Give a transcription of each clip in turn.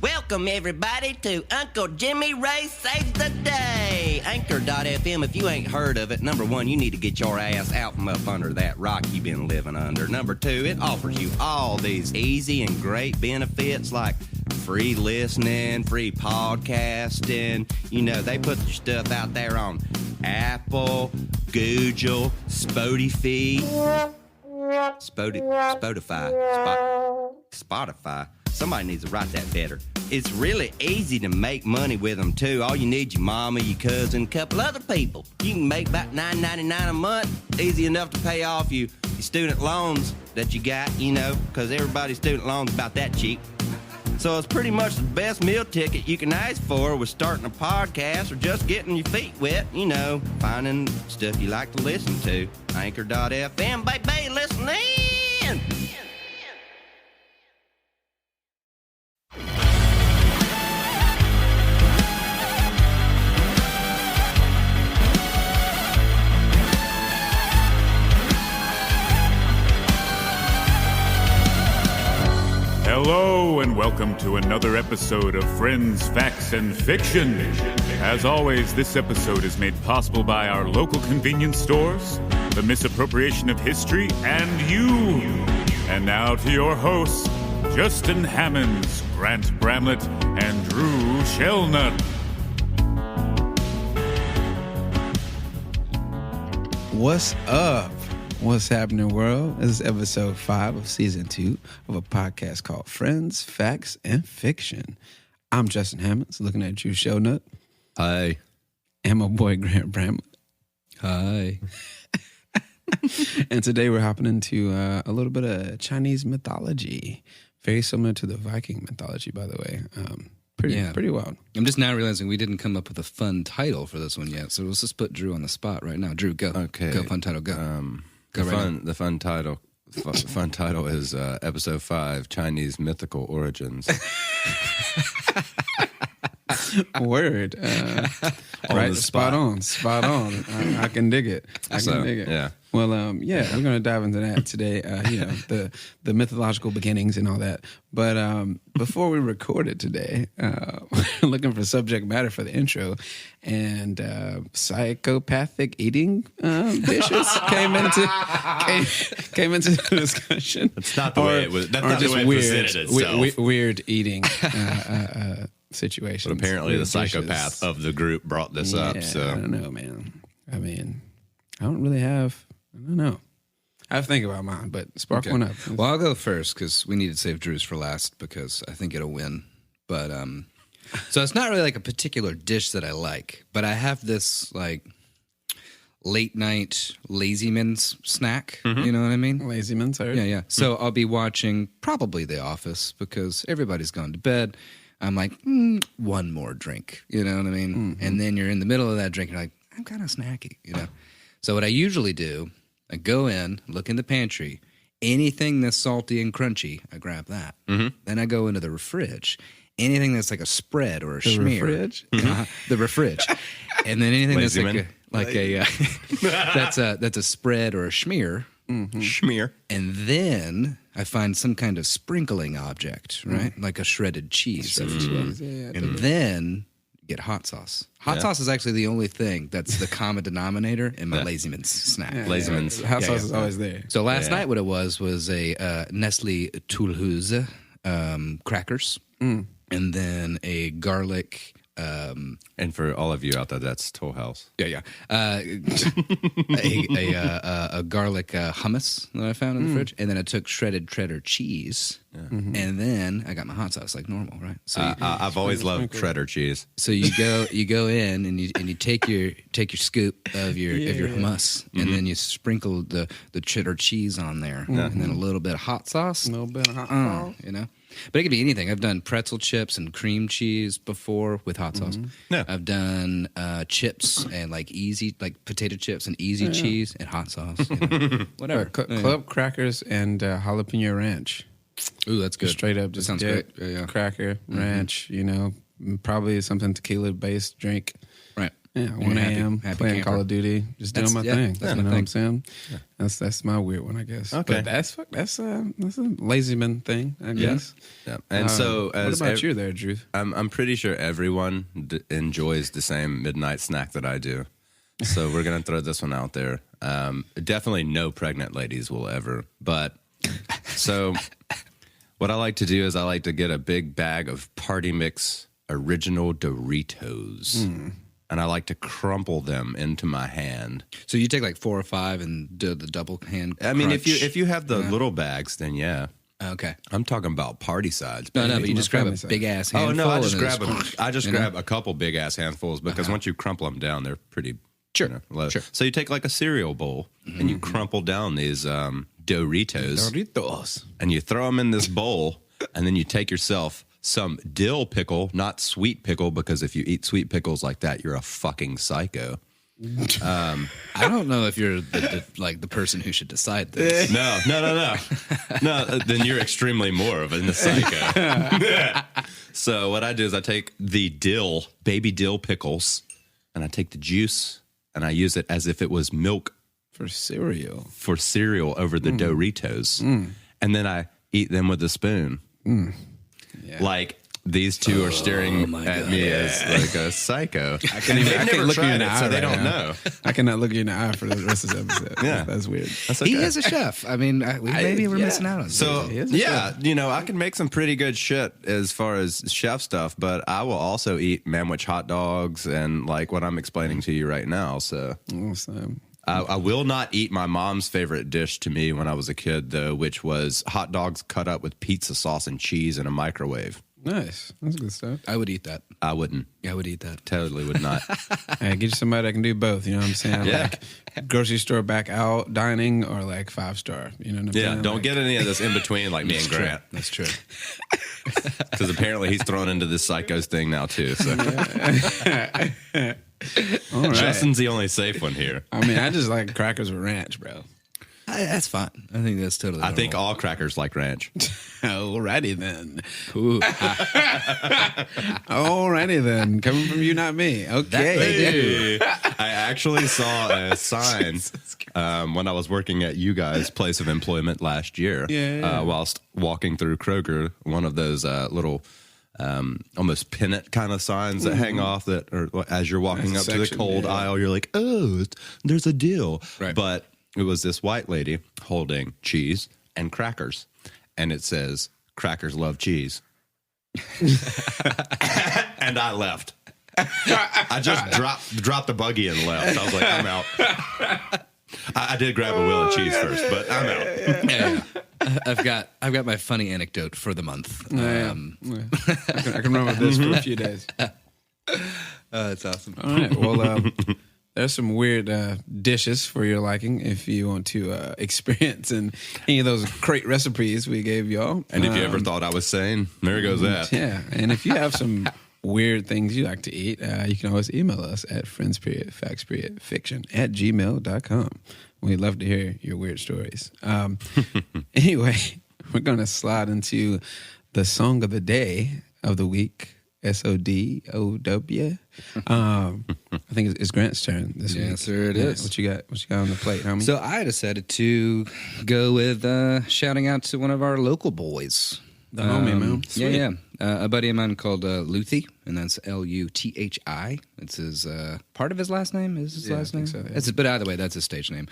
Welcome, everybody, to Uncle Jimmy Ray Saves the Day. Anchor.fm, if you ain't heard of it, number one, you need to get your ass out from up under that rock you've been living under. Number two, it offers you all these easy and great benefits like free listening, free podcasting. You know, they put your stuff out there on Apple, Google, Spotify. Spotify. Somebody needs to write that better. It's really easy to make money with them, too. All you need your mama, your cousin, a couple other people. You can make about $9.99 a month. Easy enough to pay off your student loans that you got, you know, because everybody's student loans about that cheap. So it's pretty much the best meal ticket you can ask for with starting a podcast or just getting your feet wet, you know, finding stuff you like to listen to. Anchor.fm, baby, listen in! Hello and welcome to another episode of Friends, Facts, and Fiction. As always, this episode is made possible by our local convenience stores, the misappropriation of history, and you. And now to your hosts, Justin Hammonds, Grant Bramlett, and Drew Shelnut. What's up? What's happening, world? This is episode 5 of season 2 of a podcast called Friends, Facts, and Fiction. I'm Justin Hammonds, looking at Drew Shelnut. Hi. And my boy Grant Bramlett. Hi. And today we're hopping into a little bit of Chinese mythology. Very similar to the Viking mythology, by the way. Pretty wild. I'm just now realizing we didn't come up with a fun title for this one yet, so let's just put Drew on the spot right now. Drew, go. Okay. Go, fun title, go. The fun title is episode 5, Chinese mythical origins. Word. Right, spot on. I can dig it. Yeah. Well, we're going to dive into that today, the mythological beginnings and all that. But before we recorded today, we're looking for subject matter for the intro, and psychopathic eating dishes came into the discussion. That's not the way it was. That's not just the way it presented itself. Weird eating situations. But apparently the weird psychopath dishes. of the group brought this up. So I don't know, man. I mean, I don't know. I have to think about mine, but spark one up. Well, I'll go first because we need to save Drew's for last because I think it'll win. But so it's not really like a particular dish that I like, but I have this like late night lazy man's snack. Mm-hmm. You know what I mean? Lazy man's, heard. Yeah. So I'll be watching probably The Office because everybody's gone to bed. I'm like, one more drink. You know what I mean? Mm-hmm. And then you're in the middle of that drink. You're like, I'm kind of snacky, you know? So what I usually do, I go in, look in the pantry. Anything that's salty and crunchy, I grab that. Mm-hmm. Then I go into the refrige. Anything that's like a spread or a schmear. The refrige. And then anything that's that's a spread or a schmear. Mm-hmm. Schmear. And then I find some kind of sprinkling object, right? Like a shredded cheese. And then get hot sauce. Hot sauce is actually the only thing that's the common denominator in my Lazy Man's snack. Lazy Man's. Hot sauce is always there. So last night what it was a Nestle Toulouse crackers and then a garlic... and for all of you out there, that's Toll House. A garlic hummus that I found in the fridge, and then I took shredded cheddar cheese, and then I got my hot sauce like normal, right? So I've always loved cheddar cheese. So you go in and you take your scoop of your hummus, and then you sprinkle the cheddar cheese on there, and then a little bit of hot sauce, you know. But it could be anything. I've done pretzel chips and cream cheese before with hot sauce. Yeah. I've done chips and like potato chips and easy cheese and hot sauce. You know. Whatever. Club crackers and jalapeno ranch. Ooh, that's good. Straight up, that just sounds great. Yeah. Cracker, ranch, you know, probably something tequila-based drink. Right. Yeah, And 1 you're a.m. happy playing camper. Call of Duty, just doing That's- my yeah, thing. that's You my know what thing. I'm saying? That's my weird one, I guess. Okay. But that's a lazy man thing, I guess. Yeah. And so, what as about you there, Drew? I'm pretty sure everyone enjoys the same midnight snack that I do. So we're gonna throw this one out there. Definitely no pregnant ladies will ever. But so, what I like to do is I like to get a big bag of Party Mix original Doritos, and I like to crumple them into my hand. So you take like 4 or 5 and do the double hand. I mean, if crunch? you have the little bags, then yeah. Okay. I'm talking about party sides. No, baby. but you just grab a family side. big ass Oh handful. no! I and just then grab crunch, I you know? grab a couple big ass handfuls because once you crumple them down, they're pretty. Sure, low. sure. So you take like a cereal bowl and you crumple down these Doritos Doritos. and you throw them in this bowl, and then you take yourself some dill pickle, not sweet pickle, because if you eat sweet pickles like that, you're a fucking psycho. I don't know if you're the person who should decide this. No. Then you're extremely more of a psycho. So what I do is I take the baby dill pickles, and I take the juice and I use it as if it was milk For cereal. for cereal over the Doritos, and then I eat them with a spoon. Yeah. Like these two are staring my at God. me as like a psycho. I can't even- I can't look you in the eye so they right don't now. know. I cannot look you in the eye for the rest of this episode. Yeah. That's weird. That's okay. He is a chef. I mean, maybe we're missing out on So something. is a yeah, I can make some pretty good shit as far as chef stuff, but I will also eat manwich hot dogs and like what I'm explaining to you right now. So Awesome. I will not eat my mom's favorite dish to me when I was a kid, though, which was hot dogs cut up with pizza sauce and cheese in a microwave. Nice. That's good stuff. I would eat that. I wouldn't. I would eat that. Totally would not. Hey, get you somebody that can do both. You know what I'm saying? Yeah. Like grocery store back out dining or like 5-star. You know what I'm Yeah, saying? don't Like, get any of this in between like me and Grant. That's true. Because apparently he's thrown into this psychos thing now, too. So all right. Justin's the only safe one here. I mean, I just like crackers with ranch, bro. That's fine. I think that's totally. I think normal. all crackers like ranch. Alrighty then. Ooh, Alrighty then. Coming from you, not me. Okay. I actually saw a sign when I was working at you guys' place of employment last year. Yeah. Whilst walking through Kroger, one of those little almost pennant kind of signs that hang off that, or as you're walking That's up a to the section, cold yeah. aisle, you're like, oh, there's a deal. Right. But it was this white lady holding cheese and crackers, and it says, "Crackers love cheese." And I left. I just dropped the buggy and left. I was like, I'm out. I did grab a wheel of cheese first, but I'm out. yeah. I've got my funny anecdote for the month. Yeah. I can remember this for a few days. That's awesome. All right. Well, there's some weird dishes for your liking if you want to experience in any of those crate recipes we gave y'all. And if you ever thought I was sane, there goes that. Yeah. And if you have some weird things you like to eat, you can always email us at friends.facts.fiction@gmail.com. We'd love to hear your weird stories. Anyway, we're going to slide into the song of the day of the week. SODOW. I think it's Grant's turn this week. Yes, sir, it Yeah, is. What you got on the plate, homie? So I decided to go with shouting out to one of our local boys. The homie, man. Yeah. A buddy of mine called Luthi, and that's Luthi. It's his part of his last name. Is his last I name? think so, yeah. But either way, that's his stage name.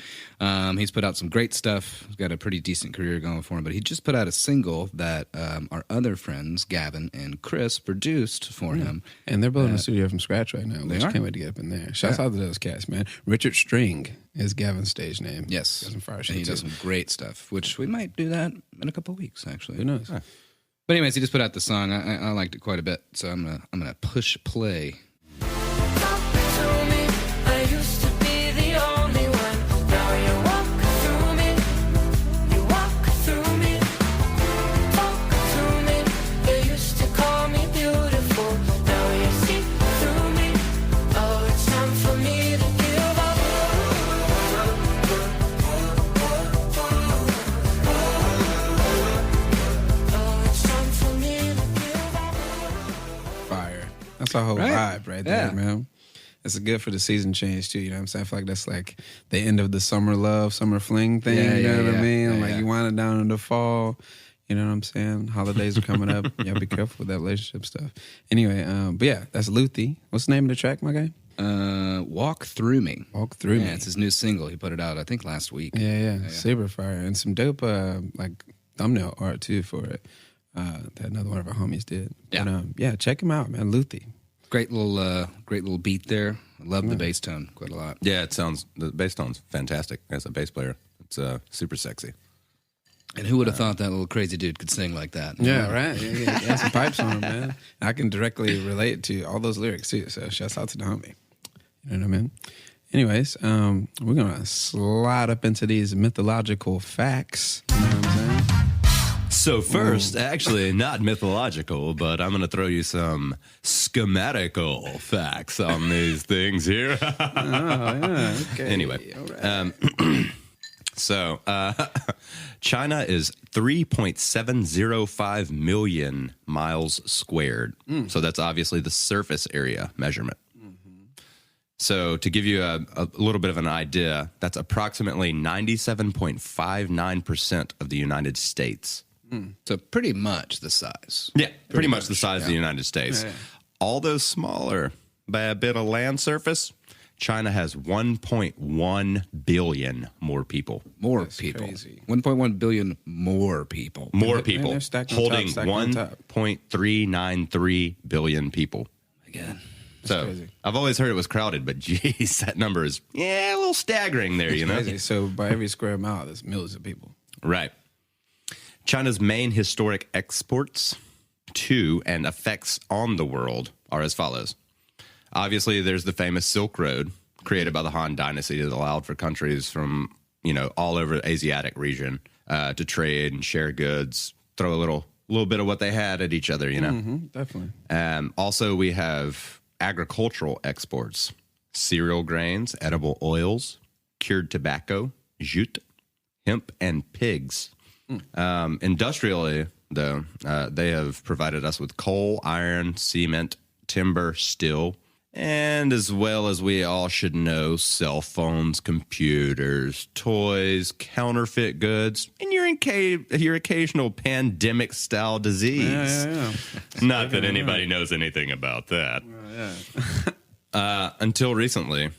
He's put out some great stuff. He's got a pretty decent career going for him. But he just put out a single that our other friends, Gavin and Chris, produced for him. And they're building a studio from scratch right now. Which are? can't wait to get up in there. Shouts out to those cats, man. Richard String is Gavin's stage name. Yes, Does some fire and shit he does too. some great stuff. Which we might do that in a couple of weeks, actually. Who knows? But anyways, he just put out the song. I liked it quite a bit, so I'm gonna push play. I used to be the only one. Now you walk through me. You walk through me. Talk through me. You used to call me beautiful. Now you see through me. Oh, it's time for me to give up. Oh, it's time for me to give up. Fire. That's our whole Right? vibe right there, Yeah. man. it's good for the season change too. You know what I'm saying? I feel like that's like the end of the summer love, summer fling thing. Yeah, you know yeah, what I yeah. mean? Yeah, like yeah. you wind it down in the fall. You know what I'm saying? Holidays are coming up. Yeah, be careful with that relationship stuff. Anyway, but yeah, that's Luthi. What's the name of the track, my guy? Walk Through Me. Walk Through Yeah, Me. it's his new single. He put it out, I think, last week. Yeah. Saber fire and some dope like thumbnail art too for it. That another one of our homies did. Yeah. But, yeah, check him out, man. Luthi. Great little beat there. I love the bass tone quite a lot. Yeah, the bass tone's fantastic as a bass player. It's super sexy. And who would have thought that little crazy dude could sing like that? Yeah, right. Yeah, some pipes on him, man. I can directly relate to all those lyrics too. So shouts out to the homie. You know what I mean? Anyways, we're gonna slide up into these mythological facts. You know what I'm saying? So first, actually not mythological, but I'm going to throw you some schematical facts on these things here. Yeah, okay. Anyway, All right. So China is 3.705 million miles squared. So that's obviously the surface area measurement. So to give you a little bit of an idea, that's approximately 97.59% of the United States. So pretty much the size. Yeah, pretty much the size of the United States. Yeah. Although smaller by a bit of land surface, China has 1.1 billion more people. More That's people. crazy. 1.1 billion more people. More they're people, stacked on top, holding stacked on top. 1.393 billion people. Again. So crazy. I've always heard it was crowded, but geez, that number is a little staggering there. You know, Crazy. So by every square mile, there's millions of people. right? China's main historic exports to and effects on the world are as follows. Obviously, there's the famous Silk Road created by the Han Dynasty that allowed for countries from, all over the Asiatic region to trade and share goods, throw a little bit of what they had at each other, Definitely. Also, we have agricultural exports, cereal grains, edible oils, cured tobacco, jute, hemp, and pigs. Industrially, though, they have provided us with coal, iron, cement, timber, steel, and as well as we all should know, cell phones, computers, toys, counterfeit goods, and your occasional pandemic-style disease. Yeah. Not that anybody knows anything about that. Until recently,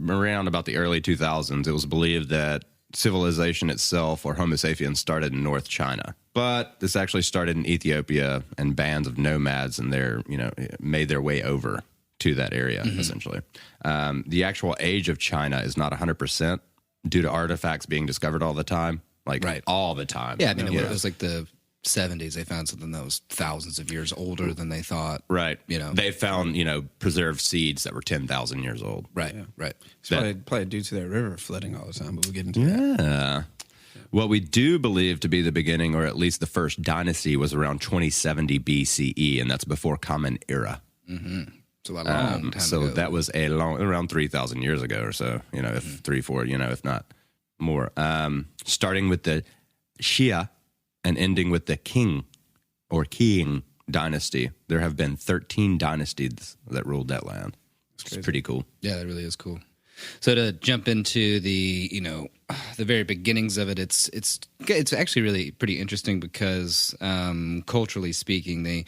around about the early 2000s, it was believed that civilization itself, or Homo sapiens, started in North China. But this actually started in Ethiopia, and bands of nomads and made their way over to that area, essentially. The actual age of China is not 100% due to artifacts being discovered all the time. Right. All the time. Yeah, I mean, it was like the 70s. They found something that was thousands of years older than they thought. Right. You know. They found, preserved seeds that were 10,000 years old. Right, right. It's probably due to that river flooding all the time, but we'll get into that. Yeah. What we do believe to be the beginning, or at least the first dynasty, was around 2070 BCE, and that's before Common Era. So a long time So ago. that was around 3,000 years ago or so, if 3, 4, if not more. Starting with the Xia and ending with the Qing dynasty, there have been 13 dynasties that ruled that land. It's pretty cool. Yeah, that really is cool. So to jump into the the very beginnings of it, it's actually really pretty interesting because culturally speaking, they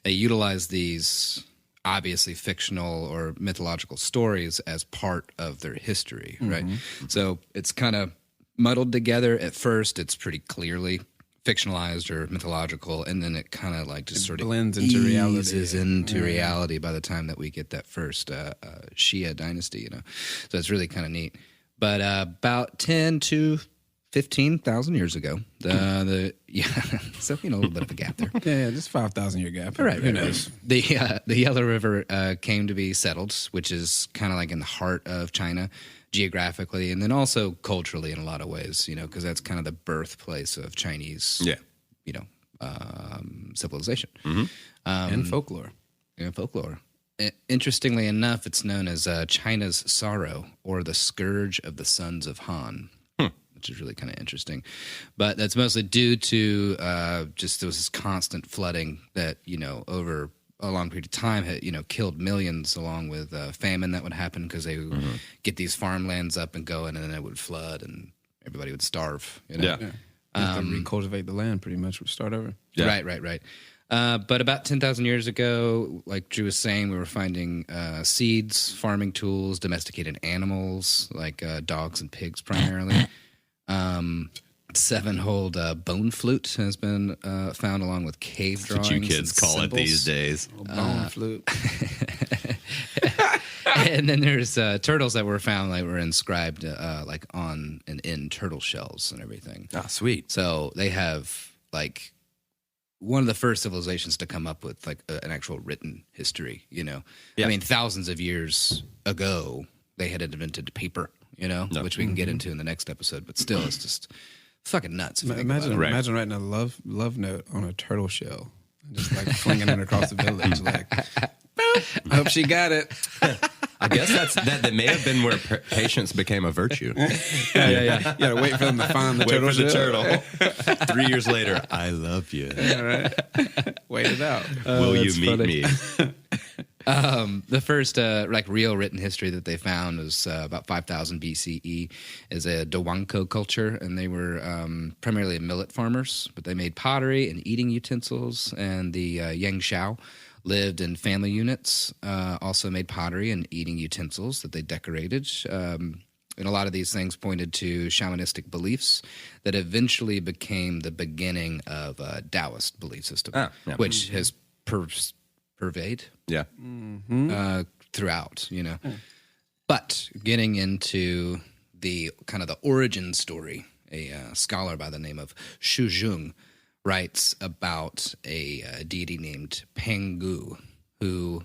utilize these obviously fictional or mythological stories as part of their history, right? So it's kind of muddled together. At first, it's pretty clearly fictionalized or mythological, and then it kind of like just sort of blends into reality. eases into reality by the time that we get that first Xia dynasty, So it's really kind of neat. But about 10 to 15,000 years ago, so a little bit of a gap there. Yeah, just 5,000 year gap. Right, Who knows? The Yellow River came to be settled, which is kind of like in the heart of China geographically, and then also culturally in a lot of ways, because that's kind of the birthplace of Chinese, civilization And folklore. and folklore. Interestingly enough, it's known as China's sorrow, or the scourge of the sons of Han. Which is really kind of interesting. But that's mostly due to just there was this constant flooding that, over a long period of time had killed millions, along with famine that would happen because they would get these farmlands up and going, and then it would flood and everybody would starve. Yeah. You have to recultivate the land pretty much, start over. Yeah. Right. But about 10,000 years ago, like Drew was saying, we were finding seeds, farming tools, domesticated animals like dogs and pigs primarily. 7-holed bone flute has been found along with cave drawings. What you kids and call it symbols. these days. Bone flute. And then there's turtles that were found that were inscribed like on and in turtle shells and everything. Ah, sweet. So they have like one of the first civilizations to come up with like an actual written history, Yeah. I mean, thousands of years ago, they had invented paper, which we can get into in the next episode, but still, it's just fucking nuts. If you think about Imagine, it. Right. imagine writing a love note on a turtle shell, and just like flinging it across the village. Like, boop, I hope she got it. I guess that may have been where patience became a virtue. Yeah. You gotta wait for them to find the Wait turtle for the shell. turtle. 3 years later, I love you. Yeah, right. Wait it out. Will you that's meet funny. me? The first like real written history that they found was about 5000 BCE is a Dawanko culture, and they were primarily millet farmers, but they made pottery and eating utensils, and the Yangshao lived in family units, also made pottery and eating utensils that they decorated. And a lot of these things pointed to shamanistic beliefs that eventually became the beginning of a Taoist belief system, Ah, yeah. which has pervade Yeah. throughout, But getting into the kind of the origin story, a scholar by the name of Xu Zheng writes about a deity named Pangu, who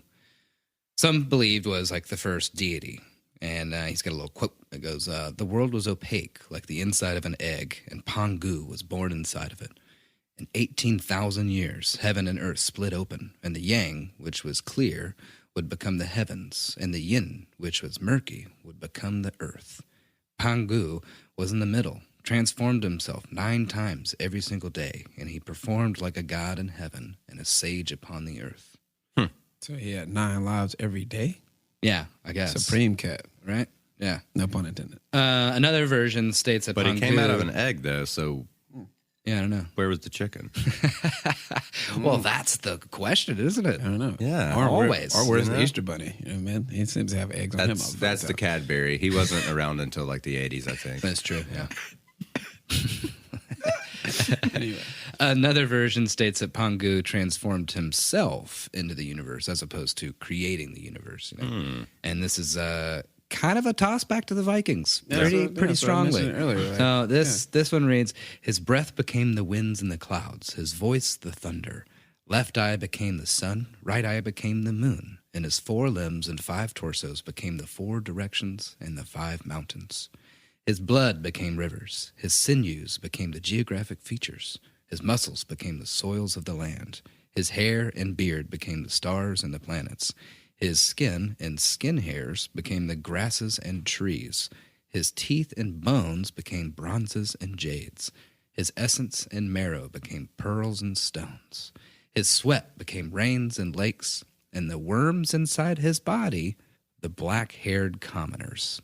some believed was like the first deity. And he's got a little quote that goes, "The world was opaque like the inside of an egg, and Pangu was born inside of it. In 18,000 years, heaven and earth split open, and the yang, which was clear, would become the heavens, and the yin, which was murky, would become the earth. Pangu was in the middle, transformed himself 9 times every single day, and he performed like a god in heaven and a sage upon the earth." So he had 9 lives every day. Yeah, I guess. Supreme cat. Right? Yeah. No pun intended. Another version states that But Pangu... he came out of an egg, though, so Yeah, I don't know. where was the chicken? Well, that's the question, isn't it? I don't know. Yeah. Always, Or where's you the know? Easter Bunny? Man, he seems to have eggs on him. all That's the time. Cadbury. He wasn't around until like the 80s, I think. That's true, yeah. Anyway. Another version states that Pangu transformed himself into the universe as opposed to creating the universe. And this is kind of a toss back to the Vikings, pretty that's what I strongly. mentioned earlier, like, So this one reads: "His breath became the winds and the clouds, his voice the thunder. Left eye became the sun, right eye became the moon, and his 4 limbs and 5 torsos became the 4 directions and the 5 mountains. His blood became rivers, his sinews became the geographic features, his muscles became the soils of the land, his hair and beard became the stars and the planets, his skin and skin hairs became the grasses and trees, his teeth and bones became bronzes and jades, his essence and marrow became pearls and stones, his sweat became rains and lakes, and the worms inside his body, the black-haired commoners."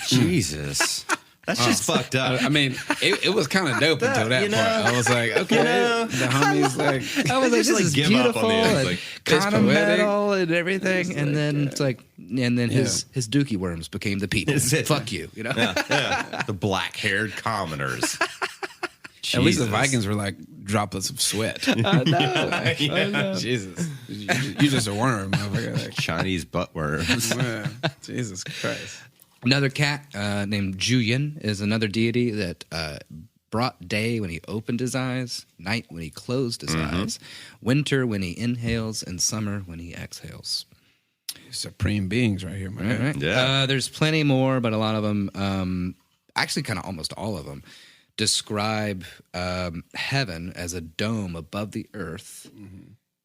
Jesus. That's just fucked up. I mean, it was kind of dope until that you know, part. I was like, okay, the homie's like, I was like, Just, this like, is give up beautiful, on the end, and like, it's kind of poetic. metal and everything, and then it's like, and then his dookie worms became the people. Is it? Fuck you, The black-haired commoners. at least the Jesus. Vikings were like droplets of sweat. I know. Jesus, you just a worm, motherfucker. Like, Chinese butt worms. man, Jesus Christ. Another cat named Juyin is another deity that brought day when he opened his eyes, night when he closed his eyes, winter when he inhales, and summer when he exhales. Supreme beings right here, man. Right? Yeah. There's plenty more, but a lot of them, actually kind of almost all of them, describe heaven as a dome above the earth,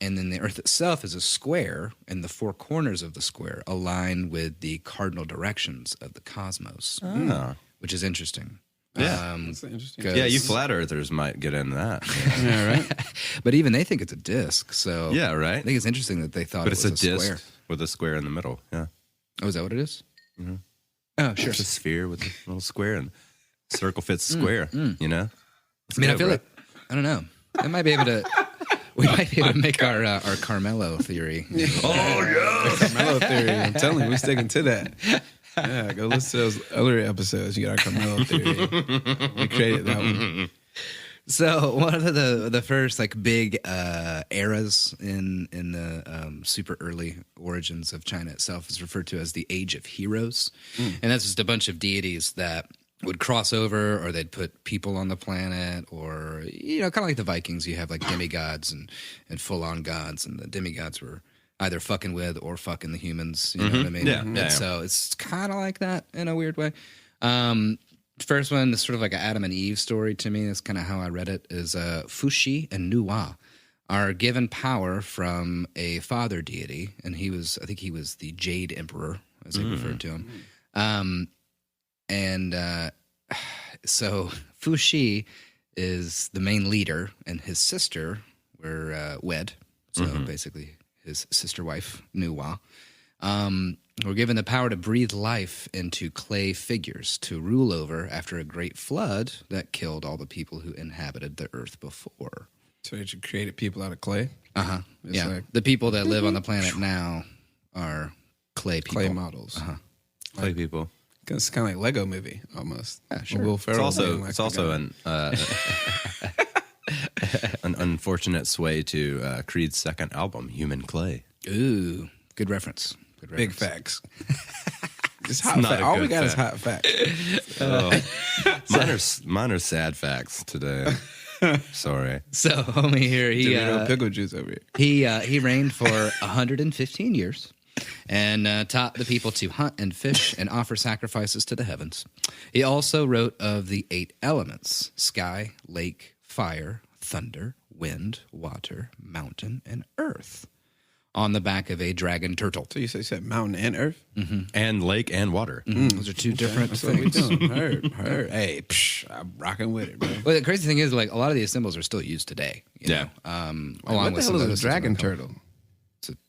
and then the earth itself is a square, and the 4 corners of the square align with the cardinal directions of the cosmos, Oh. which is interesting. Yeah. That's interesting. Good. Yeah, you flat earthers might get into that. Yeah, right. But even they think it's a disc. So Yeah, right? I think it's interesting that they thought But it it's was a disc square. with a square in the middle. Yeah. Oh, is that what it is? Oh, sure. It's a sphere with a little square and circle fits square, you know? I mean, I feel like I don't know. I might be able to. We might be able to make our Carmelo theory. Carmelo theory. I'm telling you, we're sticking to that. Yeah, go listen to those other episodes. You got our Carmelo theory. We created that one. So one of the first like big eras in the super early origins of China itself is referred to as the Age of Heroes, and that's just a bunch of deities that would cross over, or they'd put people on the planet, or kind of like the Vikings. You have like demigods and full on gods, and the demigods were either fucking with or fucking the humans. You know what I mean? Yeah, And yeah. so it's kind of like that in a weird way. First one is sort of like an Adam and Eve story to me. That's kind of how I read it. Is Fuxi and Nuwa are given power from a father deity, and I think he was the Jade Emperor, as they referred to him. So Fuxi is the main leader, and his sister were wed. So basically, his sister wife Nuwa. Were given the power to breathe life into clay figures to rule over after a great flood that killed all the people who inhabited the earth before. So you created people out of clay. It's Yeah, like the people that live on the planet now are clay people. clay models. Clay people. It's kind of like Lego Movie almost. Yeah, sure. Will It's Ferrell also being like it's the also guy. an unfortunate sway to Creed's second album, Human Clay. Ooh, good reference. Good Big reference. facts. It's hot not fact. a All we good got is fact. hot facts. Mine are sad facts today. Sorry. So, homie here, Dorito pickle juice over here. he reigned for 115 years and taught the people to hunt and fish and offer sacrifices to the heavens. He also wrote of the 8 elements: sky, lake, fire, thunder, wind, water, mountain, and earth on the back of a dragon turtle. So you said mountain and earth? And lake and water. Those are two different That's what we things. doing. Heard. Hey, I'm rocking with it, bro. Well, the crazy thing is, like, a lot of these symbols are still used today. You Yeah. know? Along What the with hell some other is a dragon systems. turtle?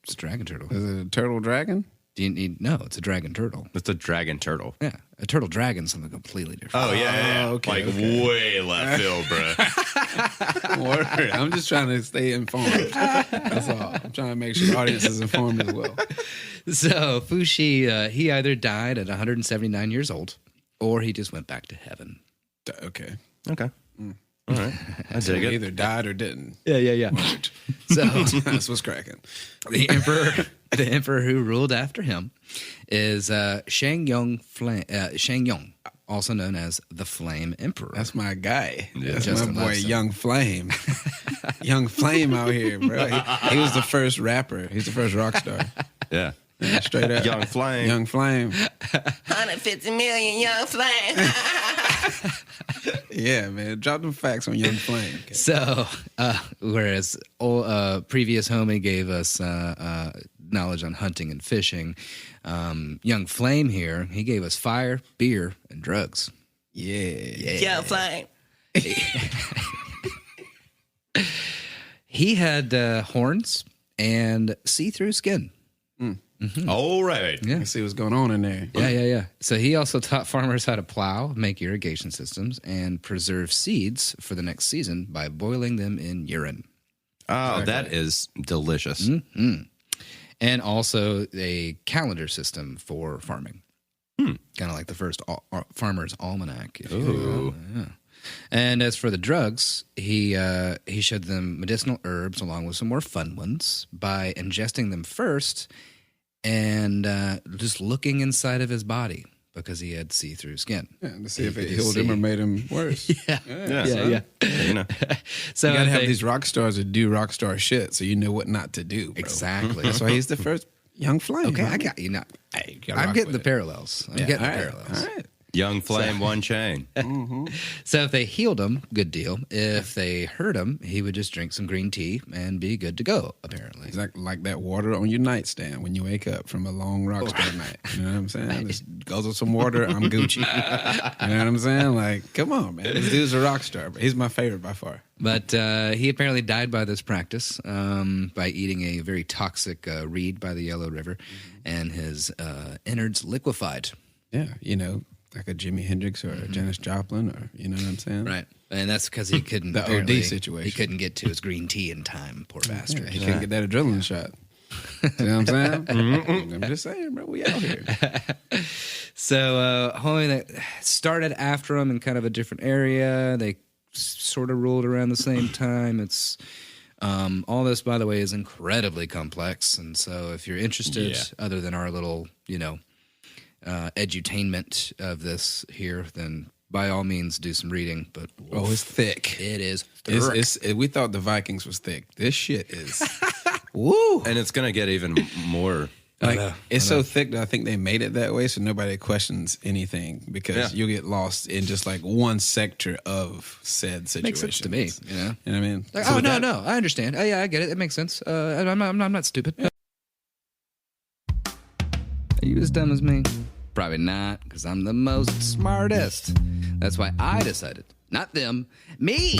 It's a dragon turtle. Is it a turtle dragon? Do you need? No, it's a dragon turtle. It's a dragon turtle. Yeah, a turtle dragon is something completely different. yeah. okay, Like way left field, bro. Word. I'm just trying to stay informed. That's all. I'm trying to make sure the audience is informed as well. So Fuxi, he either died at 179 years old, or he just went back to heaven. Okay. Okay. All right. I So dig he it. either died or didn't. Yeah. So That's what's cracking. the emperor who ruled after him is Shang Yong, also known as the Flame Emperor. That's my guy. That's Justin my boy, loves him. Young Flame. Young Flame out here, bro. He was the first rapper. He's the first rock star. Yeah. Yeah, straight up. Young Flame. Young Flame. 150 million young flame. Yeah, man. Drop them facts on Young Flame. Okay. So, whereas previous homie gave us knowledge on hunting and fishing, Young Flame here, he gave us fire, beer, and drugs. Yeah. Young flame. He had horns and see-through skin. All right. Yeah. Let's see what's going on in there. Yeah. So he also taught farmers how to plow, make irrigation systems, and preserve seeds for the next season by boiling them in urine. Oh, that is delicious. And also a calendar system for farming. Kind of like the first farmer's almanac. If you will. Yeah. And as for the drugs, he showed them medicinal herbs along with some more fun ones by ingesting them first and just looking inside of his body because he had see-through skin. Yeah, to see if it You healed see. him or made him worse. Yeah. Yeah. You know. So You gotta have they- these rock stars that do rock star shit, so you know what not to do. Bro. Exactly. That's why he's the first Young Flame. Okay, bro. I got you now. Hey, you gotta I'm rock getting with the it. parallels. I'm Yeah, getting all the right, parallels. all right. Young flame, one chain. So if they healed him, good deal. If they hurt him, he would just drink some green tea and be good to go, apparently. It's like that water on your nightstand when you wake up from a long rock star night. You know what I'm saying? Just goes with some water, I'm Gucci. You know what I'm saying? Like, come on, man. This dude's a rock star, but he's my favorite by far. But he apparently died by this practice by eating a very toxic reed by the Yellow River, and his innards liquefied. Yeah, you know, like a Jimi Hendrix or a Janis Joplin, or you know what I'm saying? Right. And that's because he couldn't The OD apparently- situation. He couldn't get to his green tea in time, poor bastard. Yeah, he couldn't get that adrenaline shot. You know what I'm saying? I'm just saying, bro, we out here. So, homie that started after him in kind of a different area. They sort of ruled around the same time. It's all this, by the way, is incredibly complex. And so, if you're interested, other than our little, edutainment of this here, then by all means do some reading. But Oh, it's thick. it is. We thought the Vikings was thick. This shit is woo. And it's going to get even more. Like it's so thick that I think they made it that way so nobody questions anything because you'll get lost in just like one sector of said situation. Makes sense to me. You know. You know what I mean? Like, So no, I understand. Oh, yeah, I get it. It makes sense. I'm not stupid. Are you as dumb as me? Probably not, because I'm the most smartest. That's why I decided, not them, me,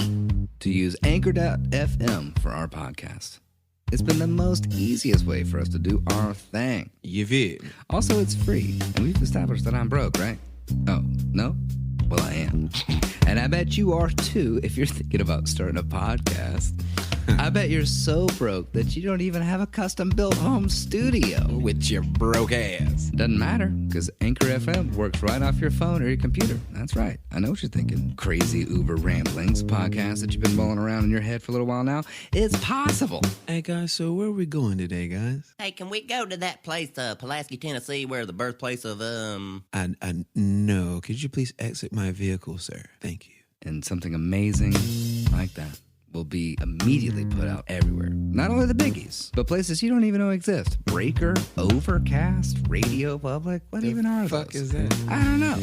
to use Anchor.fm for our podcast. It's been the most easiest way for us to do our thing. You vid. Also, it's free, and we've established that I'm broke, right? Oh, no? Well, I am. And I bet you are too if you're thinking about starting a podcast. I bet you're so broke that you don't even have a custom-built home studio. With your broke ass. Doesn't matter, because Anchor FM works right off your phone or your computer. That's right. I know what you're thinking. Crazy Uber Ramblings podcast that you've been mulling around in your head for a little while now. It's possible. Hey guys, so where are we going today, guys? Hey, can we go to that place, Pulaski, Tennessee, where the birthplace of I no. Could you please exit my vehicle, sir? Thank you. And something amazing like that will be immediately put out everywhere. Not only the biggies, but places you don't even know exist. Breaker, Overcast, Radio Public. What even are fuck those? is that? I don't know.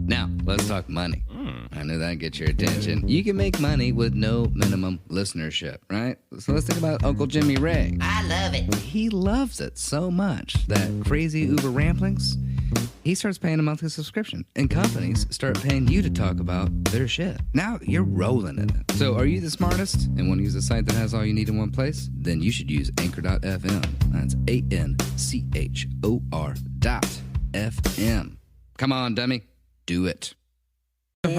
Now, let's talk money. I knew that'd get your attention. You can make money with no minimum listenership, right? So let's think about Uncle Jimmy Ray. I love it. He loves it so much that Crazy Uber Ramblings, he starts paying a monthly subscription, and companies start paying you to talk about their shit. Now you're rolling in it. So are you the smartest and want to use a site that has all you need in one place? Then you should use Anchor.fm. That's ANCHOR.FM. Come on, dummy. Do it. I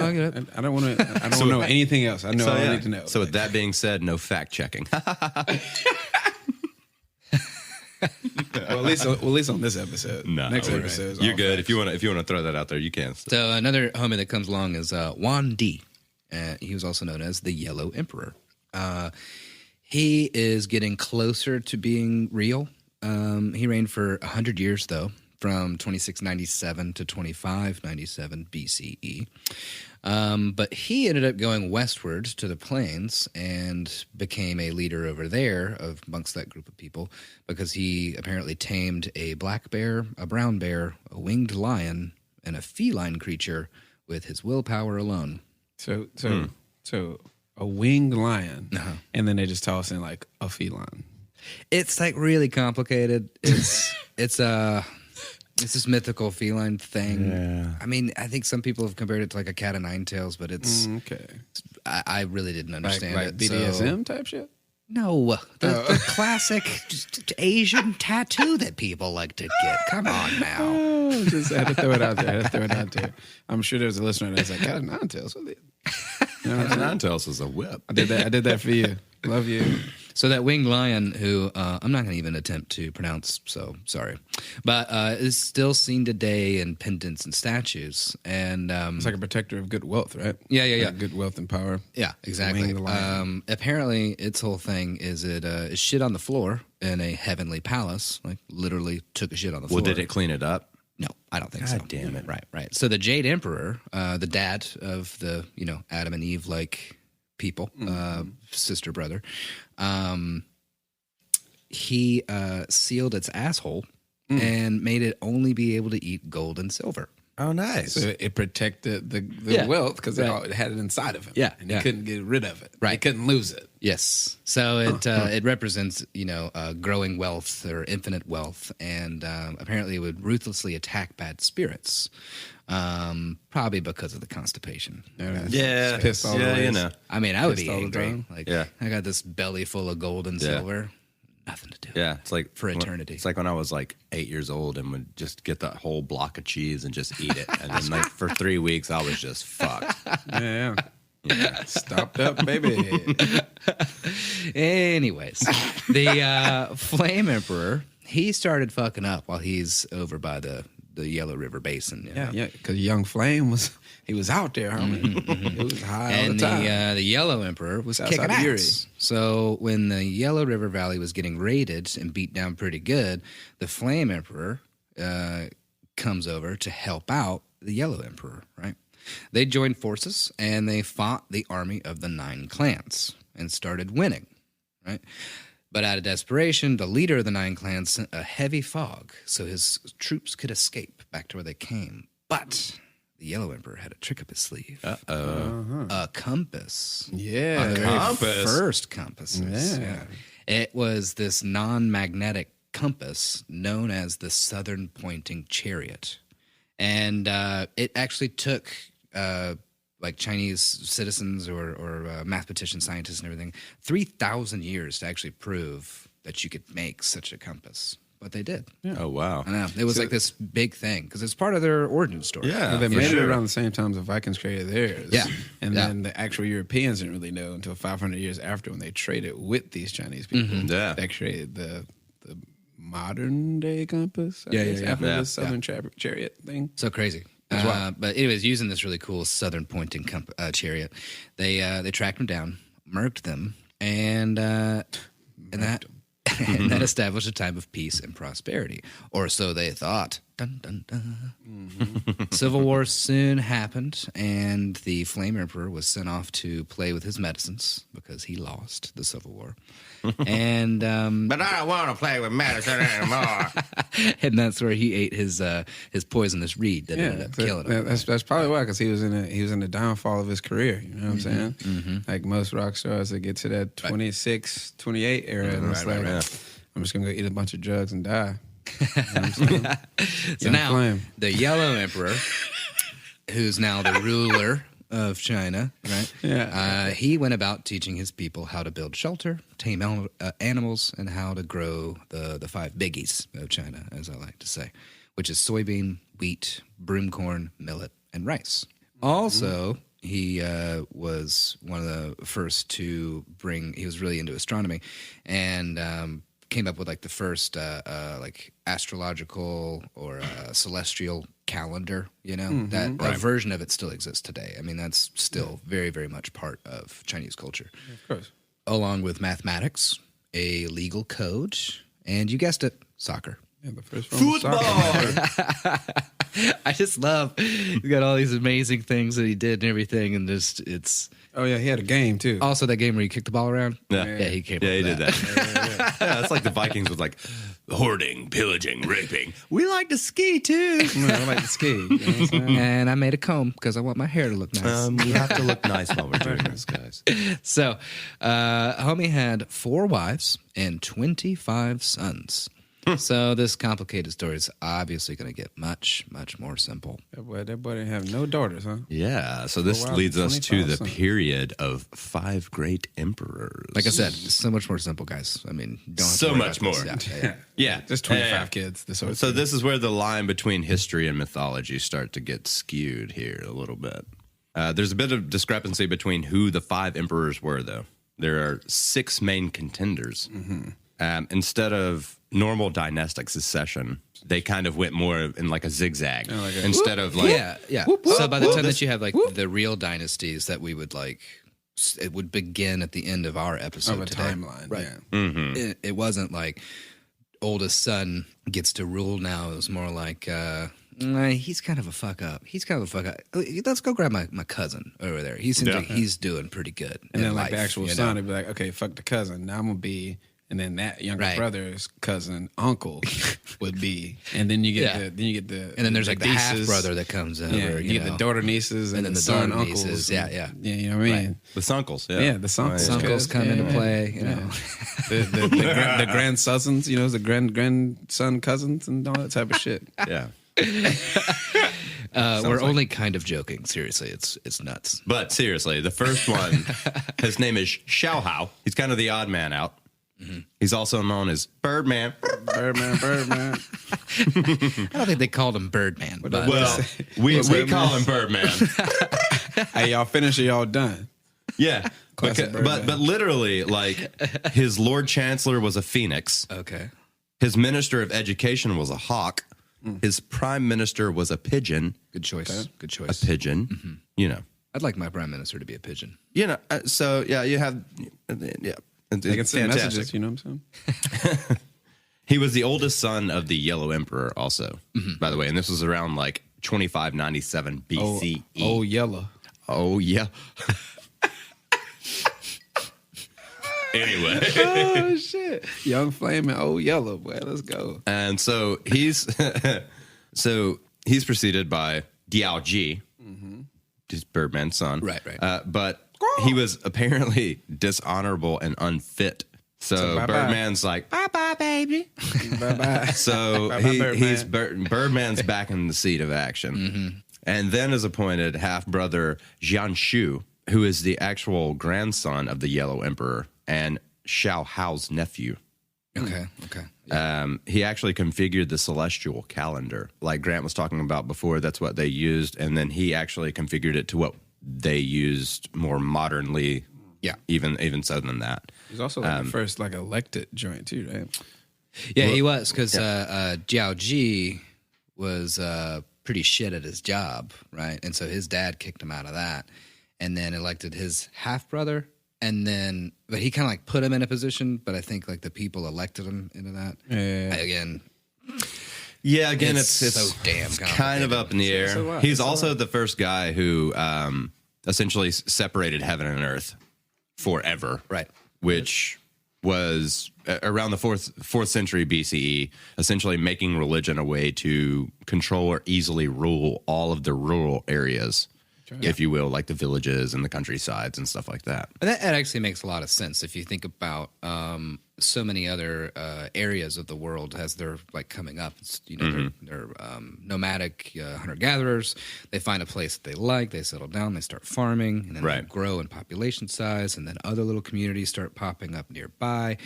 don't want to. I don't know anything else. I know all I need to know. So with that being said, no fact checking. well, at least on this episode. No, Next we're episode. is You're all good. facts. If you want to throw that out there, you can. So another homie that comes along is Juan D. He was also known as the Yellow Emperor. He is getting closer to being real. He reigned for 100 years, though, from 2697 to 2597 BCE. But he ended up going westward to the plains and became a leader over there amongst that group of people because he apparently tamed a black bear, a brown bear, a winged lion, and a feline creature with his willpower alone. So a winged lion, and then they just toss in like a feline. It's like really complicated. It's this mythical feline thing. Yeah. I mean, I think some people have compared it to like a cat of nine tails, but it's Okay. I really didn't understand Like it. BDSM type shit? No, the classic Asian tattoo that people like to get. Come on now. Oh, just had to throw it out there. I'm sure there's a listener that's like, cat of nine tails. You know what I'm saying? Nine tails was a whip. I did that for you. Love you. So that winged lion, who I'm not going to even attempt to pronounce, so sorry, but is still seen today in pendants and statues. And It's like a protector of good wealth, right? Yeah. Like good wealth and power. Yeah, exactly. Winged lion. Apparently, its whole thing is it shit on the floor in a heavenly palace, like literally took a shit on the floor. Well, did it clean it up? No, I don't think so. God damn it. Right. So the Jade Emperor, the dad of the, Adam and Eve like people, sister, brother, he sealed its asshole and made it only be able to eat gold and silver. Oh, nice. So it protected the Yeah. wealth because Right. it had it inside of him. Yeah, and yeah. he couldn't get rid of it. Right. he couldn't lose it. Yes. So it represents, growing wealth or infinite wealth, and apparently it would ruthlessly attack bad spirits, probably because of the constipation. Yeah, Pissed all the yeah, ways. you know. I mean, I would Pissed be all the angry. time. Like, Yeah. I got this belly full of gold and Yeah. silver. Nothing to do. Yeah, it's like For eternity. It's like when I was like 8 years old and would just get that whole block of cheese and just eat it, and then like for 3 weeks I was just fucked. Yeah. Stopped up, baby. Anyways, the Flame Emperor, he started fucking up while he's over by the Yellow River Basin. You know? Yeah, because Young Flame was out there, homie. It was high all the And time. the Yellow Emperor was Outside kicking of Erie. ass. So when the Yellow River Valley was getting raided and beat down pretty good, the Flame Emperor comes over to help out the Yellow Emperor, right? They joined forces and they fought the army of the 9 clans and started winning, right? But out of desperation, the leader of the 9 clans sent a heavy fog so his troops could escape back to where they came. But the Yellow Emperor had a trick up his sleeve. A compass. Yeah. The very compass? First compasses. Yeah. It was this non-magnetic compass known as the Southern Pointing Chariot. And it actually took like Chinese citizens or mathematicians, scientists, and everything, 3,000 years to actually prove that you could make such a compass. But they did. Oh wow. I know. It was like this big thing because it's part of their origin story. Yeah, They for made it sure. around the same time the Vikings created theirs. Yeah. And Yeah. then the actual Europeans didn't really know until 500 years after when they traded with these Chinese people. Yeah. That created the modern day compass. I Yeah, guess, yeah, yeah. After Yeah. the Southern Chariot thing. So crazy. But anyways, using this really cool southern pointing chariot, they tracked them down, murked them, and that and that established a time of peace and prosperity, or so they thought. Dun, dun, dun. Civil War soon happened, and the Flame Emperor was sent off to play with his medicines because he lost the Civil War. And But I don't want to play with medicine anymore. and that's where he ate his poisonous reed that ended up killing him. That's probably why, because he was in the downfall of his career. You know what I'm saying? Like most rock stars that get to that 26, 28 era, and it's like, I'm just gonna go eat a bunch of drugs and die. You know what I'm saying? So Young now Flame. the Yellow Emperor, who's now the ruler of China, right? Yeah. He went about teaching his people how to build shelter, tame animals, and how to grow the 5 biggies of China, as I like to say, which is soybean, wheat, broomcorn, millet, and rice. Also, he was one of the first to bring. He was really into astronomy, and came up with like the first like astrological or celestial calendar. You know, that version of it still exists today. I mean, that's still very, very much part of Chinese culture, Of course. along with mathematics, a legal code, and you guessed it, soccer. Yeah, the first one was soccer. I just love he's got all these amazing things that he did and everything, and just it's Oh yeah, he had a game too. also that game where you kick the ball around. Yeah. he came. Yeah, up he with did that. Yeah, it's like the Vikings was like hoarding, pillaging, raping. We like to ski too. I like to ski. You know what I'm saying? And I made a comb because I want my hair to look nice. We have to look nice while we're doing this, guys. So, homie had 4 wives and 25 sons. So this complicated story is obviously going to get much, much more simple. That boy didn't have no daughters, huh? Yeah, so this wow, leads us to 25 the sons. period of 5 great emperors. Like I said, so much more simple, guys. I mean, don't have to So worry much about this. more. Yeah, yeah. yeah, Just 25 kids. So this is where the line between history and mythology start to get skewed here a little bit. There's a bit of discrepancy between who the 5 emperors were, though. There are 6 main contenders. Instead of normal dynastic succession, they kind of went more in like a zigzag. Instead of like, Yeah. So by the time that you have like the real dynasties that we would like, it would begin at the end of our episode of a today. timeline. Right. Yeah. It wasn't like oldest son gets to rule now. It was more like he's kind of a fuck up. Let's go grab my cousin over there. He seems like he's doing pretty good. And in then like life, the actual you know? son would be like, okay, fuck the cousin. Now I'm gonna be and then that younger Right. brother's cousin, uncle, would be, and then you get Yeah. the And then there's like the half nieces. brother that comes over. Yeah, you get the know. daughter nieces, and then the the son daughter uncles. nieces. and- Yeah. yeah. You know what I mean? The Sunkles, yeah. Yeah, the Sunkles. Oh, yeah. Uncles come into Yeah. play. You know. The grandsons, you know, the grandson cousins and all that type of shit. Yeah. We're only kind of joking. Seriously, it's nuts. But seriously, the first one, his name is Xiao Hao. He's kind of the odd man out. He's also known as Birdman. Birdman. I don't think they called him Birdman. But Well, we call him Birdman. Hey, y'all finished or y'all done? Yeah. Classic But Birdman. literally, like, his Lord Chancellor was a phoenix. okay. His Minister of Education was a hawk. His Prime Minister was a pigeon. Good choice. Good choice. A pigeon. You know. I'd like my prime minister to be a pigeon. You know. So yeah, you have. Yeah. They can It's send fantastic. messages, you know what I'm saying? He was the oldest son of the Yellow Emperor, also, by the way, and this was around like 2597 BCE. Oh, yellow. Oh, yeah. Anyway, Oh, shit. Young Flame and old yellow, boy. Let's go. and so he's preceded by Diao Ji, his Birdman's son. Right, right. But he was apparently dishonorable and unfit. So bye-bye. Birdman's like, bye-bye, baby. Bye-bye. So Bye-bye, he's Birdman. Birdman's back in the seat of action. And then is appointed half-brother Jian Shu, who is the actual grandson of the Yellow Emperor and Xiao Hao's nephew. Okay. Okay. He actually configured the celestial calendar. Like Grant was talking about before, that's what they used. And then he actually configured it to what they used more modernly. Yeah. Even so than that. He's also like the first like elected joint too, right? Yeah, he was because Jiao Ji was pretty shit at his job, right? And so his dad kicked him out of that, and then elected his half brother, and then but he kind of like put him in a position, but I think like the people elected him into that. Yeah. Again, Yeah, again, It's it's so damn it's kind of complicated. up in the air. So what? He's So also the first guy who essentially separated heaven and earth forever. Right. Which was around the fourth century BCE, essentially making religion a way to control or easily rule all of the rural areas, if you will, like the villages and the countrysides and stuff like that. that actually makes a lot of sense if you think about so many other areas of the world as they're like coming up. It's, you know, they're nomadic hunter gatherers. They find a place that they like. They settle down. They start farming, and then Right. they grow in population size. And then other little communities start popping up nearby,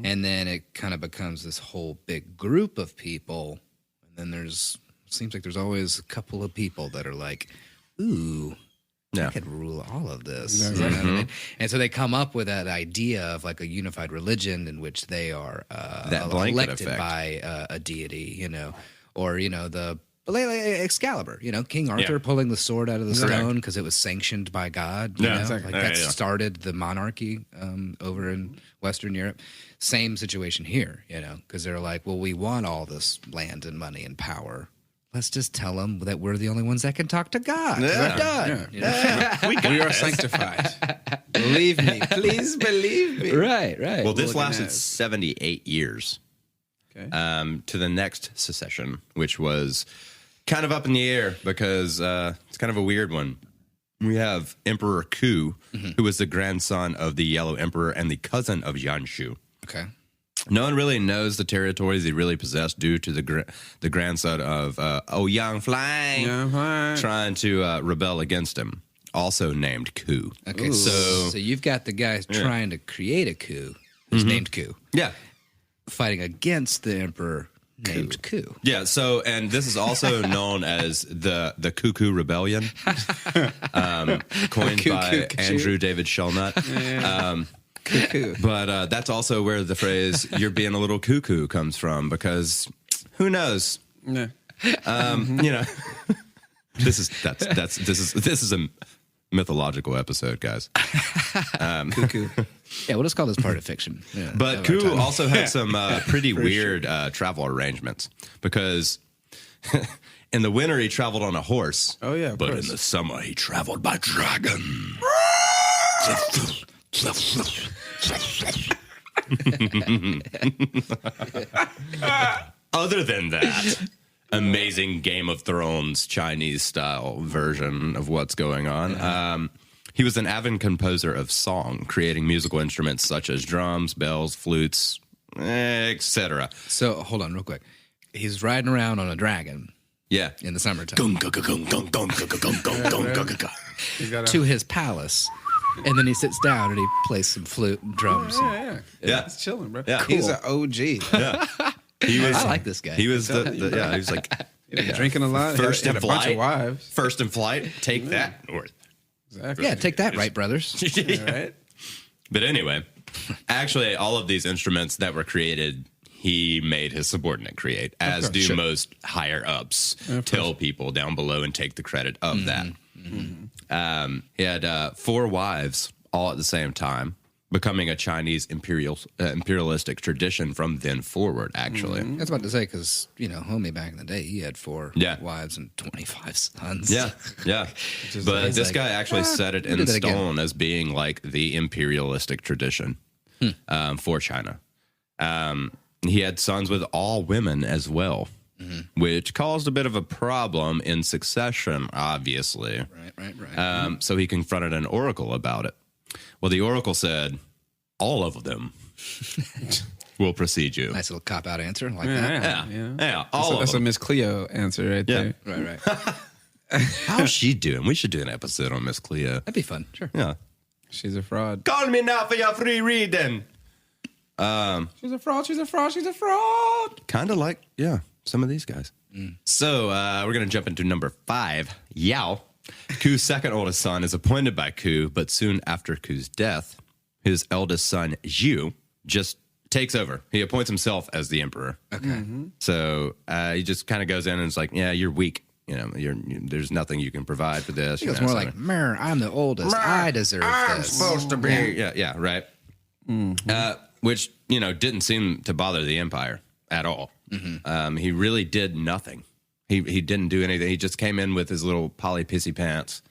and then it kind of becomes this whole big group of people. And then seems like there's always a couple of people that are like, ooh. Yeah. I could rule all of this. You know what I mean? And so they come up with that idea of like a unified religion in which they are That blanket elected effect. by a deity, you know, or, you know, like Excalibur, you know, King Arthur Yeah. pulling the sword out of the stone because it was sanctioned by God. You Yeah, know? exactly. Like that Yeah. started the monarchy over in Western Europe. Same situation here, you know, because they're like, well, we want all this land and money and power. Let's just tell them that we're the only ones that can talk to God. Yeah. We're done. You know? We are sanctified. Believe me. Please believe me. Right, right. Well, this looking lasted at- 78 years Okay. to the next secession, which was kind of up in the air because it's kind of a weird one. We have Emperor Ku, who was the grandson of the Yellow Emperor and the cousin of Jian Shu. Okay. No one really knows the territories he really possessed due to the grandson of Yang Flying Yeah, fine. trying to rebel against him, also named Ku. Okay. So- So you've got the guy trying to create a coup, who's named Ku, Yeah. fighting against the emperor named Ku. Yeah, so, and this is also known as the Cuckoo Rebellion, coined by Andrew David Shellnut. Cuckoo. But that's also where the phrase "you're being a little cuckoo" comes from, because who knows? Yeah. You know, this is a mythological episode, guys. Cuckoo. Yeah, we'll just call this part of fiction. Yeah, But of our Ku time. also had some pretty weird travel arrangements, because in the winter he traveled on a horse. Oh, yeah, of but course. in the summer he traveled by dragon. Other than that, amazing Game of Thrones Chinese style version of what's going on. He was an avid composer of song, creating musical instruments such as drums, bells, flutes, etc. So hold on, real quick. He's riding around on a dragon Yeah. in the summertime to his palace, and then he sits down and he plays some flute and drums. Yeah. He's chilling, bro. Yeah. He's an OG. He was. I like this guy. He was the yeah. He was like Drinking a lot. first had in a bunch of flight. wives. First in flight. Take that north. Exactly. Yeah, take that, Wright brothers. All right. But anyway, actually, all of these instruments that were created, he made his subordinate create, as do most higher ups. Tell people down below and take the credit of that. He had 4 wives all at the same time, becoming a Chinese imperialistic tradition from then forward, actually. I was about to say, because, homie back in the day, he had 4 Yeah. wives and 25 sons. Yeah, yeah. But he's this like, guy actually set it we in did that again. stone as being like the imperialistic tradition for China. He had sons with all women as well, which caused a bit of a problem in succession, obviously. Right. So he confronted an oracle about it. Well, the oracle said, all of them will precede you. Nice little cop-out answer like that. Yeah, all That's of a them. Miss Cleo answer right Yeah. there. Right. How's she doing? We should do an episode on Miss Cleo. That'd be fun. Sure. Yeah. She's a fraud. Call me now for your free reading. She's a fraud. She's a fraud. She's a fraud. Kind of like, some of these guys. So we're going to jump into number 5, Yao. Ku's second oldest son is appointed by Ku, but soon after Ku's death, his eldest son, Zhu, just takes over. He appoints himself as the emperor. Okay. So he just kind of goes in and is like, yeah, you're weak. There's nothing you can provide for this. I think it's more like, I'm the oldest. I deserve this. Supposed to be. Yeah, right. Which, didn't seem to bother the empire at all. He really did nothing. He didn't do anything. He just came in with his little poly pissy pants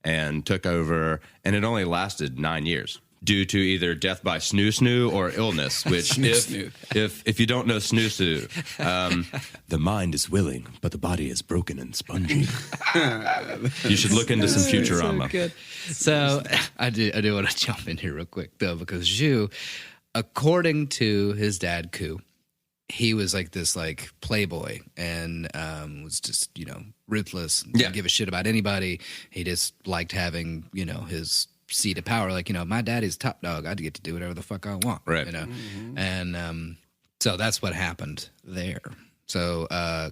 and took over, and it only lasted 9 years due to either death by snoo or illness, which if you don't know snoo, the mind is willing, but the body is broken and spongy. You should look into some Futurama. So I do want to jump in here real quick, though, because Zhu, according to his dad, Ku, he was like this playboy and was just, ruthless. Didn't give a shit about anybody. He just liked having, his seat of power. Like, my daddy's top dog. I'd get to do whatever the fuck I want. Right. And so that's what happened there. So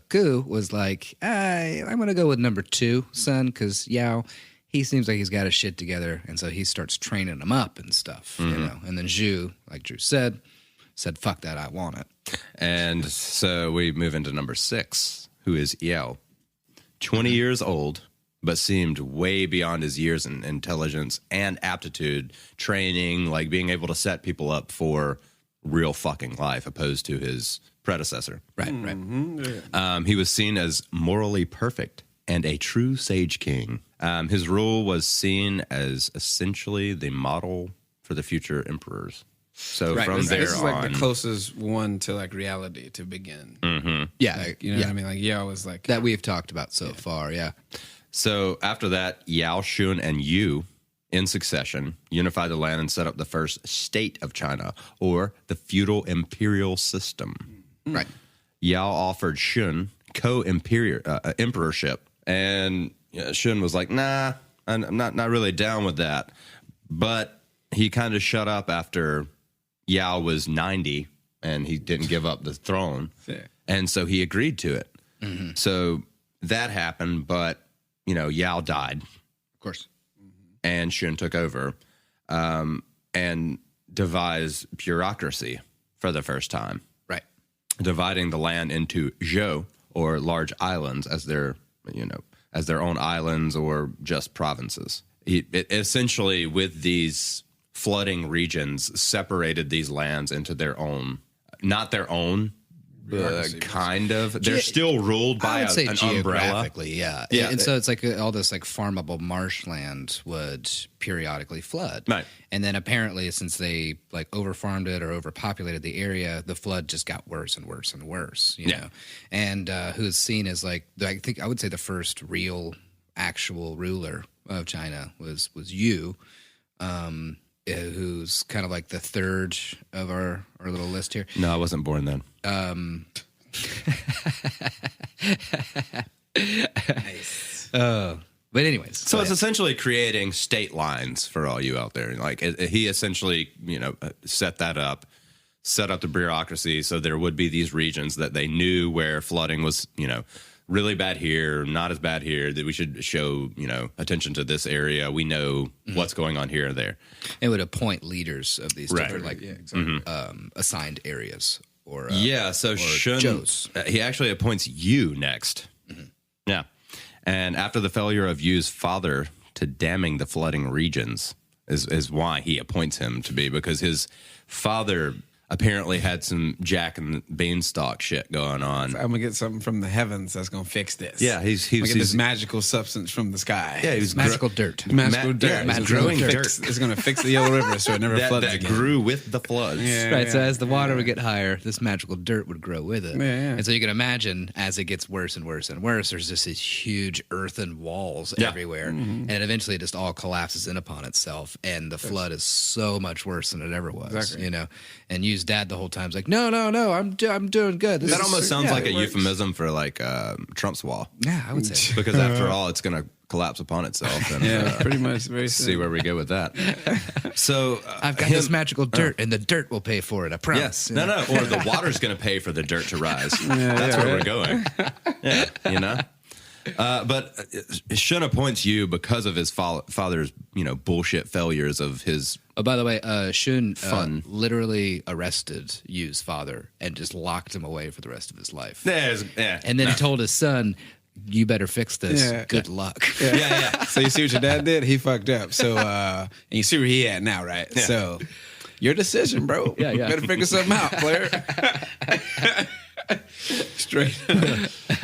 Ku was like, I'm going to go with number 2, son, because Yao, he seems like he's got his shit together. And so he starts training him up and stuff, And then Zhu, like Drew said, fuck that, I want it. And so we move into number 6, who is Yao. 20 years old, but seemed way beyond his years in intelligence and aptitude, training, like being able to set people up for real fucking life, opposed to his predecessor. Right. He was seen as morally perfect and a true sage king. His rule was seen as essentially the model for the future emperors. So from there this is on, like the closest one to reality to begin. Yeah. You know what I mean? Like Yao was like That we've talked about so far, yeah. So after that, Yao, Shun, and Yu, in succession, unified the land and set up the first state of China, or the feudal imperial system. Right. Yao offered Shun emperorship, and Shun was like, "Nah, I'm not really down with that." But he kind of shut up after Yao was 90, and he didn't give up the throne, and so he agreed to it. So that happened, but Yao died, Of course. and Shun took over and devised bureaucracy for the first time, Right. dividing the land into zhou, or large islands, as their own islands or just provinces. It essentially, with these flooding regions, separated these lands into their own, not their own, kind of. They're still ruled by I would say an umbrella. geographically, yeah. Yeah. And so it's like all this like farmable marshland would periodically flood. Right. And then apparently since they like overfarmed it or overpopulated the area, the flood just got worse and worse and worse, you know. And who's seen as like I would say the first real actual ruler of China was Yu. Who's kind of like the third of our little list here. No, I wasn't born then. But anyways, So it's essentially creating state lines for all you out there. Like he essentially, set that up, set up the bureaucracy so there would be these regions that they knew where flooding was, really bad here, not as bad here, that we should show, attention to this area. We know what's going on here and there. it would appoint leaders of these Right. different like assigned areas or So Shun, Joes. he actually appoints Yu next. Yeah. And after the failure of Yu's father to damming the flooding regions is why he appoints him to be, because his father apparently had some Jack and Beanstalk shit going on. I'm gonna get something from the heavens that's gonna fix this. Yeah, he's I'm gonna get this magical substance from the sky. yeah, he was magical dirt. magical dirt. yeah, It's growing gonna dirt. It's gonna fix the Yellow River so it never that, floods that again. grew with the floods. Yeah. Right, so as the water would get higher, this magical dirt would grow with it. Yeah. And so you can imagine as it gets worse and worse and worse, there's just these huge earthen walls Yeah. everywhere. And it eventually just all collapses in upon itself. And the flood is so much worse than it ever was, Exactly. And Yu's dad the whole time's like, no, I'm doing good. This That is- almost sounds yeah, like a it works." euphemism for like Trump's wall, Yeah, I would say. because after all, it's going to collapse upon itself. And, Yeah, pretty much. Very see where we go with that. So I've got this magical dirt, and the dirt will pay for it. I promise. Yes. No, or the water's going to pay for the dirt to rise. That's where we're going. Yeah, but Shun appoints you because of his father's, bullshit failures of his. Oh, by the way, Shun Fun. literally arrested Yu's father and just locked him away for the rest of his life. Yeah. And then he told his son, "You better fix this. Yeah. Good luck." Yeah. So you see what your dad did? He fucked up. So and you see where he at now, right? Yeah. So your decision, bro. Yeah. Better figure something out, player. Straight.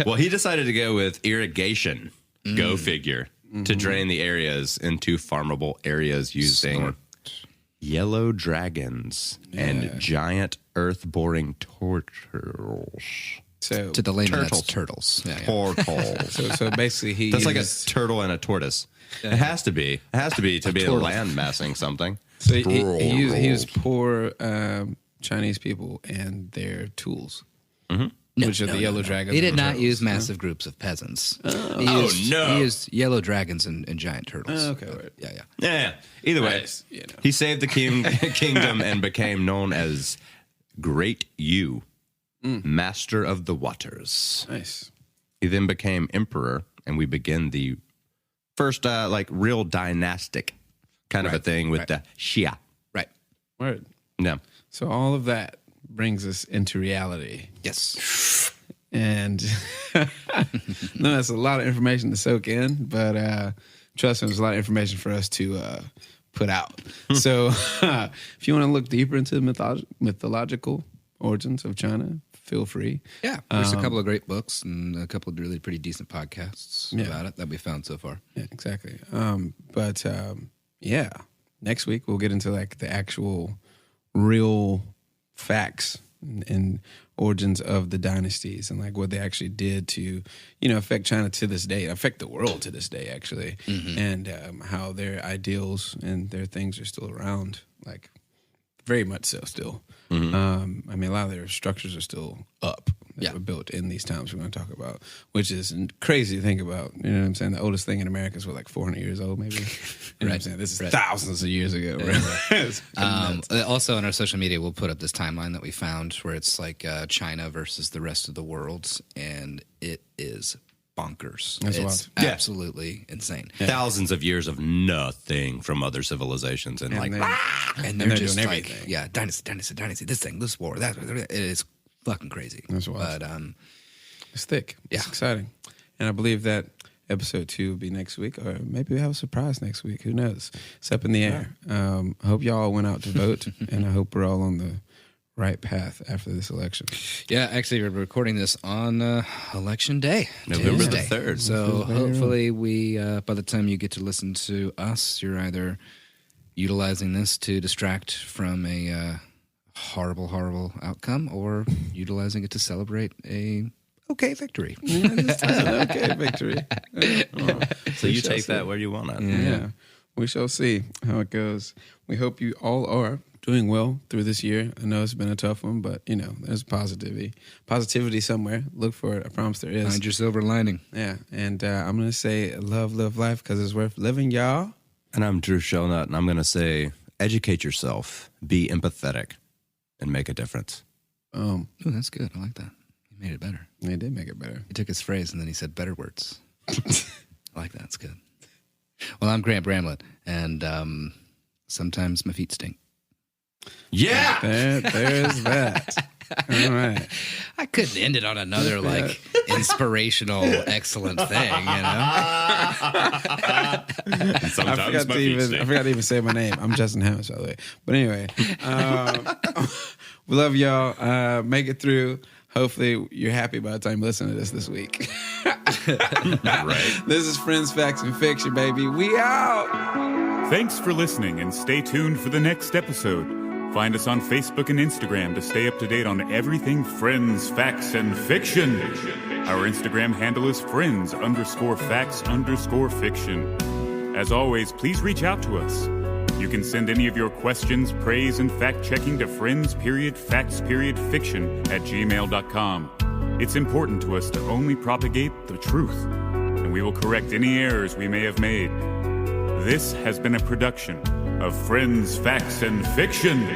Well, he decided to go with irrigation. Go figure. To drain the areas into farmable areas using yellow dragons and giant earth-boring turtles. So To the layman, that's Turtles. turtles. Yeah. Turtles. so basically he That's like a used- turtle and a tortoise. It has to be. It has to be to be land massing something. So he used poor Chinese people and their tools, which are the yellow dragons. He did and not turtles. use massive groups of peasants. no. He used yellow dragons and giant turtles. Oh, okay, right. Yeah. Yeah. Either way, Nice, he saved the kingdom and became known as Great Yu, Master of the Waters. Nice. He then became emperor, and we begin the first real dynastic kind of a thing with the Xia. Right. Word. Yeah. So all of that brings us into reality. Yes. And no, that's a lot of information to soak in, but trust me, there's a lot of information for us to put out. So if you want to look deeper into the mythological origins of China, feel free. Yeah. There's a couple of great books and a couple of really pretty decent podcasts about it that we found so far. Yeah, exactly. But next week we'll get into like the actual real facts and origins of the dynasties and like what they actually did to, affect China to this day, affect the world to this day, actually, and how their ideals and their things are still around, like very much so still. I mean, a lot of their structures are still up. That were built in these times we're going to talk about, which is crazy to think about. You know what I'm saying? The oldest thing in America is like 400 years old, maybe. You know what I'm saying? This is thousands of years ago. Right? Also on our social media, we'll put up this timeline that we found where it's like China versus the rest of the world, and it is bonkers. That's It's wild. absolutely insane. Thousands of years of nothing from other civilizations, and like And they're just doing like, everything. dynasty, this thing, this war, that. It is fucking crazy. That's wild. But It's thick. It's Yeah. exciting. And I believe that episode 2 will be next week, or maybe we have a surprise next week. Who knows? It's up in the air. I hope y'all went out to vote, and I hope we're all on the right path after this election. Yeah, actually, we're recording this on Election Day, November the Tuesday. 3rd. So hopefully, by the time you get to listen to us, you're either utilizing this to distract from a horrible, horrible outcome, or utilizing it to celebrate a okay victory. Okay, victory. So you take that where you want it. Yeah. We shall see how it goes. We hope you all are doing well through this year. I know it's been a tough one, but there's positivity somewhere. Look for it. I promise there is. Find your silver lining. Yeah, and I'm gonna say love, live life because it's worth living, y'all. And I'm Drew Shelnut, and I'm going to say educate yourself, be empathetic, and make a difference. Oh, that's good. I like that. He made it better. They did make it better. He took his phrase and then he said better words. I like that. It's good. Well, I'm Grant Bramlett, and sometimes my feet stink. Yeah! There's that. All right. I couldn't end it on another inspirational, excellent thing, Sometimes my feet I stink. forgot to even say my name. I'm Justin Hammonds, by the way. But anyway, we love y'all. Make it through. Hopefully, you're happy by the time you listen to this week. Right. This is Friends, Facts, and Fiction, baby. We out. Thanks for listening, and stay tuned for the next episode. Find us on Facebook and Instagram to stay up to date on everything Friends, Facts, and Fiction. Our Instagram handle is friends_facts_fiction. As always, please reach out to us. You can send any of your questions, praise, and fact-checking to friends_facts_fiction@gmail.com. It's important to us to only propagate the truth, and we will correct any errors we may have made. This has been a production of Friends, Facts, and Fiction.